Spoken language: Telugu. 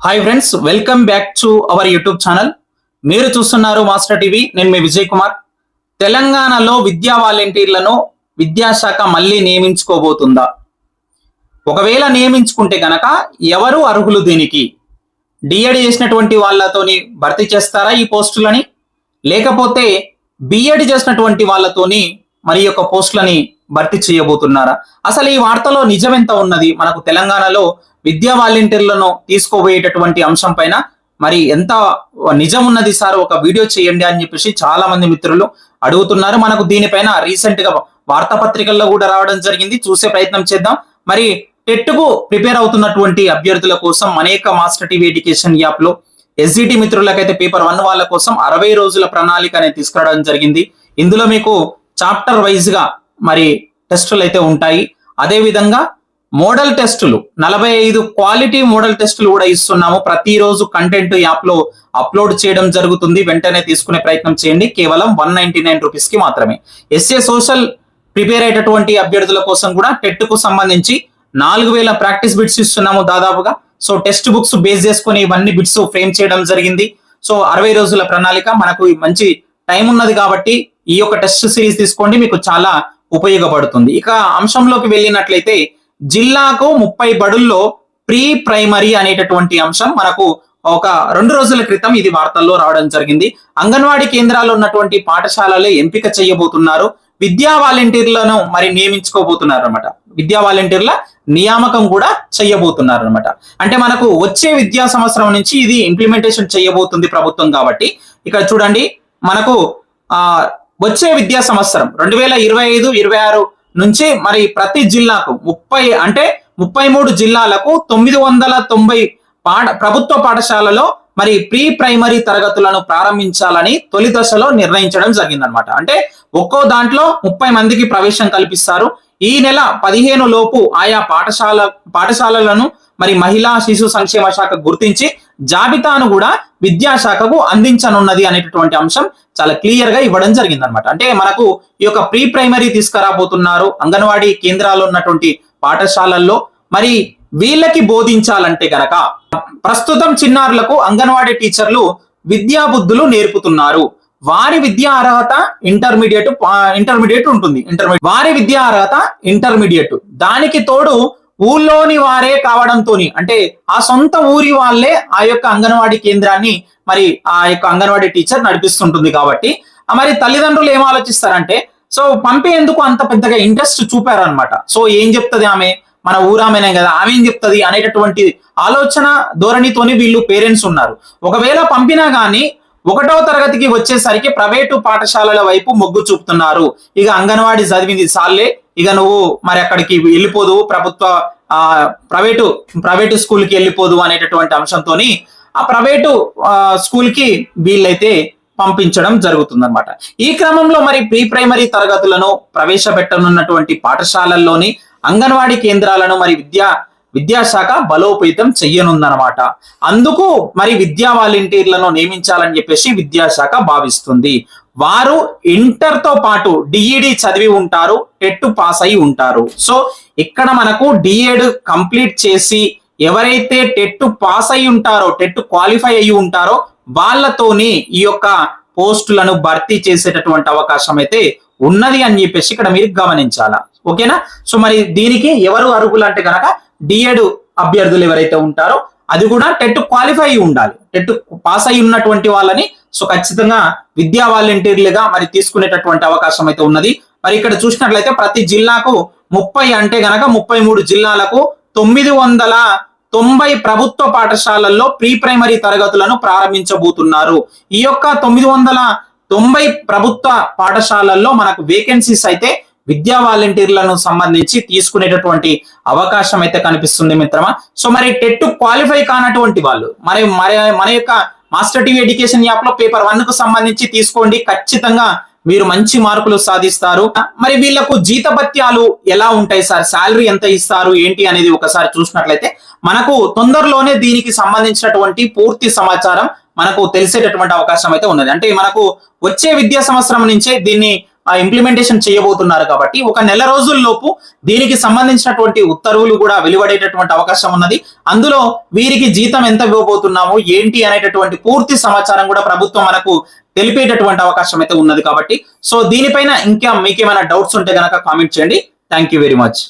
Hi friends, welcome back to our YouTube channel. మీరు చూస్తున్నారు మాస్టర్ టీవీ. నేను మీ విజయ్ కుమార్. తెలంగాణలో విద్యా వాలంటీర్లను విద్యాశాఖ మళ్ళీ నియమించుకోబోతుందా? ఒకవేళ నియమించుకుంటే గనక ఎవరు అర్హులు దీనికి? డిఎడ్ చేసినటువంటి వాళ్ళతోని భర్తీ చేస్తారా ఈ పోస్టులని, లేకపోతే బిఎడ్ చేసినటువంటి వాళ్ళతోని మరి యొక్క పోస్టులని భర్తీ చేయబోతున్నారా? అసలు ఈ వార్తలో నిజమెంత ఉన్నది? మనకు తెలంగాణలో విద్యా వాలంటీర్లను తీసుకోబోయేటటువంటి అంశం పైన మరి ఎంత నిజం ఉన్నది సార్, ఒక వీడియో చేయండి అని చెప్పేసి చాలా మంది మిత్రులు అడుగుతున్నారు. మనకు దీనిపైన రీసెంట్ గా వార్తాపత్రికల్లో కూడా రావడం జరిగింది. చూసే ప్రయత్నం చేద్దాం. మరి టెట్ కు ప్రిపేర్ అవుతున్నటువంటి అభ్యర్థుల కోసం అనేక మాస్టర్ టీవీ ఎడ్యుకేషన్ యాప్ లో ఎస్జిటి మిత్రులకైతే పేపర్ 1 వాళ్ళ కోసం 60 రోజుల ప్రణాళిక అనేది తీసుకురావడం జరిగింది. ఇందులో మీకు చాప్టర్ వైజ్ గా మరి టెస్టులు అయితే ఉంటాయి. అదే విధంగా మోడల్ టెస్టులు 45 క్వాలిటీ మోడల్ టెస్టులు కూడా ఇస్తున్నాము. ప్రతిరోజు కంటెంట్ యాప్ లో అప్లోడ్ చేయడం జరుగుతుంది. వెంటనే తీసుకునే ప్రయత్నం చేయండి. కేవలం 199 రూపీస్ కి మాత్రమే. ఎస్ఏ సోషల్ ప్రిపేర్ అయ్యేటటువంటి అభ్యర్థుల కోసం కూడా టెట్ కు సంబంధించి 4000 ప్రాక్టీస్ బిట్స్ ఇస్తున్నాము దాదాపుగా. సో టెక్స్ట్ బుక్స్ బేస్ చేసుకుని ఇవన్నీ బిట్స్ ఫ్రేమ్ చేయడం జరిగింది. సో 60 రోజుల ప్రణాళిక, మనకు మంచి టైం ఉన్నది కాబట్టి ఈ యొక్క టెస్ట్ సిరీస్ తీసుకోండి, మీకు చాలా ఉపయోగపడుతుంది. ఇక అంశంలోకి వెళ్ళినట్లయితే జిల్లాకు 30 బడుల్లో ప్రీ ప్రైమరీ అనేటటువంటి అంశం మనకు ఒక 2 రోజుల క్రితం ఇది వార్తల్లో రావడం జరిగింది. అంగన్వాడీ కేంద్రాల్లో ఉన్నటువంటి పాఠశాలలే ఎంపిక చేయబోతున్నారు. విద్యా వాలంటీర్లను మరి నియమించుకోబోతున్నారు అనమాట. విద్యా వాలంటీర్ల నియామకం కూడా చేయబోతున్నారు అనమాట. అంటే మనకు వచ్చే విద్యా సంవత్సరం నుంచి ఇది ఇంప్లిమెంటేషన్ చేయబోతుంది ప్రభుత్వం కాబట్టి. ఇక్కడ చూడండి, మనకు వచ్చే విద్యా సంవత్సరం 2025-26 నుంచి మరి ప్రతి జిల్లాకు 33 జిల్లాలకు 990 ప్రభుత్వ పాఠశాలలో మరి ప్రీ ప్రైమరీ తరగతులను ప్రారంభించాలని తొలి దశలో నిర్ణయించడం జరిగిందనమాట. అంటే ఒక్కో దాంట్లో 30 మందికి ప్రవేశం కల్పిస్తారు. ఈ నెల 15 లోపు ఆయా పాఠశాలలను మరి మహిళా శిశు సంక్షేమ శాఖ గుర్తించి జాబితాను కూడా విద్యాశాఖకు అందించనున్నది అనేటటువంటి అంశం చాలా క్లియర్ గా ఇవ్వడం జరిగిందనమాట. అంటే మనకు ఈ యొక్క ప్రీ ప్రైమరీ తీసుకురాబోతున్నారు అంగన్వాడీ కేంద్రాల్లో ఉన్నటువంటి పాఠశాలల్లో. మరి వీళ్ళకి బోధించాలంటే గనక ప్రస్తుతం చిన్నారులకు అంగన్వాడీ టీచర్లు విద్యా బుద్ధులు నేర్పుతున్నారు. వారి విద్యా అర్హత ఇంటర్మీడియట్ ఉంటుంది. వారి విద్యా అర్హత ఇంటర్మీడియట్. దానికి తోడు ఊళ్ళోని వారే కావడంతో, అంటే ఆ సొంత ఊరి వాళ్ళే ఆ యొక్క అంగన్వాడీ కేంద్రాన్ని మరి ఆ యొక్క అంగన్వాడీ టీచర్ నడిపిస్తుంటుంది కాబట్టి మరి తల్లిదండ్రులు ఏం ఆలోచిస్తారంటే, సో పంపేందుకు అంత పెద్దగా ఇంట్రెస్ట్ చూపారనమాట. సో ఏం చెప్తుంది ఆమె, మన ఊరామెనే కదా, ఆమె ఏం చెప్తుంది అనేటటువంటి ఆలోచన ధోరణితోని వీళ్ళు పేరెంట్స్ ఉన్నారు. ఒకవేళ పంపినా గానీ 1వ తరగతికి వచ్చేసరికి ప్రైవేటు పాఠశాలల వైపు మొగ్గు చూపుతున్నారు. ఇక అంగన్వాడీ చదివింది సాల్లే, ఇక నువ్వు మరి అక్కడికి వెళ్ళిపోదు, ప్రైవేటు స్కూల్ కి వెళ్ళిపోదు అనేటటువంటి అంశంతో ఆ ప్రైవేటు స్కూల్ కి వీళ్ళైతే పంపించడం జరుగుతుందన్నమాట. ఈ క్రమంలో మరి ప్రీ ప్రైమరీ తరగతులను ప్రవేశపెట్టనున్నటువంటి పాఠశాలల్లోని అంగన్వాడీ కేంద్రాలను మరి విద్యాశాఖ బలోపేతం చెయ్యనుందనమాట. అందుకు మరి విద్యా వాలంటీర్లను నియమించాలని చెప్పేసి విద్యాశాఖ భావిస్తుంది. వారు ఇంటర్ తో పాటు డిఈడి చదివి ఉంటారు, టెట్ పాస్ అయి ఉంటారు. సో ఇక్కడ మనకు డిఎడ్ కంప్లీట్ చేసి ఎవరైతే టెట్ పాస్ అయి ఉంటారో, టెట్ క్వాలిఫై అయి ఉంటారో వాళ్ళతోని ఈ యొక్క పోస్టులను భర్తీ చేసేటటువంటి అవకాశం అయితే ఉన్నది అని చెప్పేసి ఇక్కడ మీరు గమనించాలా. ఓకేనా? సో మరి దీనికి ఎవరు అర్హులు అంటే కనుక డిఎడ్ అభ్యర్థులు ఎవరైతే ఉంటారో అది కూడా టెట్ క్వాలిఫై అయి ఉండాలి. టెట్ పాస్ అయి ఉన్నటువంటి వాళ్ళని సో ఖచ్చితంగా విద్యా వాలంటీర్లుగా మరి తీసుకునేటటువంటి అవకాశం అయితే ఉన్నది. మరి ఇక్కడ చూసినట్లయితే ప్రతి జిల్లాకు 30 అంటే గనక 33 జిల్లాలకు 990 ప్రభుత్వ పాఠశాలల్లో ప్రీ ప్రైమరీ తరగతులను ప్రారంభించబోతున్నారు. ఈ యొక్క 990 ప్రభుత్వ పాఠశాలల్లో మనకు వేకెన్సీస్ అయితే విద్యా వాలంటీర్లను సంబంధించి తీసుకునేటటువంటి అవకాశం అయితే కనిపిస్తుంది మిత్రమా. సో మరి టెట్ క్వాలిఫై కానటువంటి వాళ్ళు మరి మన యొక్క మాస్టర్ టీవీ ఎడ్యుకేషన్ యాప్ లో పేపర్ 1 కు సంబంధించి తీసుకోండి. ఖచ్చితంగా మీరు మంచి మార్కులు సాధిస్తారు. మరి వీళ్ళకు జీతభత్యాలు ఎలా ఉంటాయి సార్, శాలరీ ఎంత ఇస్తారు ఏంటి అనేది ఒకసారి చూసినట్లయితే మనకు తొందరలోనే దీనికి సంబంధించినటువంటి పూర్తి సమాచారం మనకు తెలిసేటటువంటి అవకాశం అయితే ఉన్నది. అంటే మనకు వచ్చే విద్యా సంవత్సరం నుంచే దీన్ని ఇంప్లిమెంటేషన్ చేయబోతున్నారు కాబట్టి ఒక నెల రోజుల్లోపు దీనికి సంబంధించినటువంటి ఉత్తర్వులు కూడా వెలువడేటటువంటి అవకాశం ఉన్నది. అందులో వీరికి జీతం ఎంత ఇవ్వబోతున్నాము ఏంటి అనేటటువంటి పూర్తి సమాచారం కూడా ప్రభుత్వం మనకు తెలిపేటటువంటి అవకాశం అయితే ఉన్నది కాబట్టి సో దీనిపైన ఇంకా మీకేమైనా డౌట్స్ ఉంటే గనక కామెంట్ చేయండి. Thank you very much.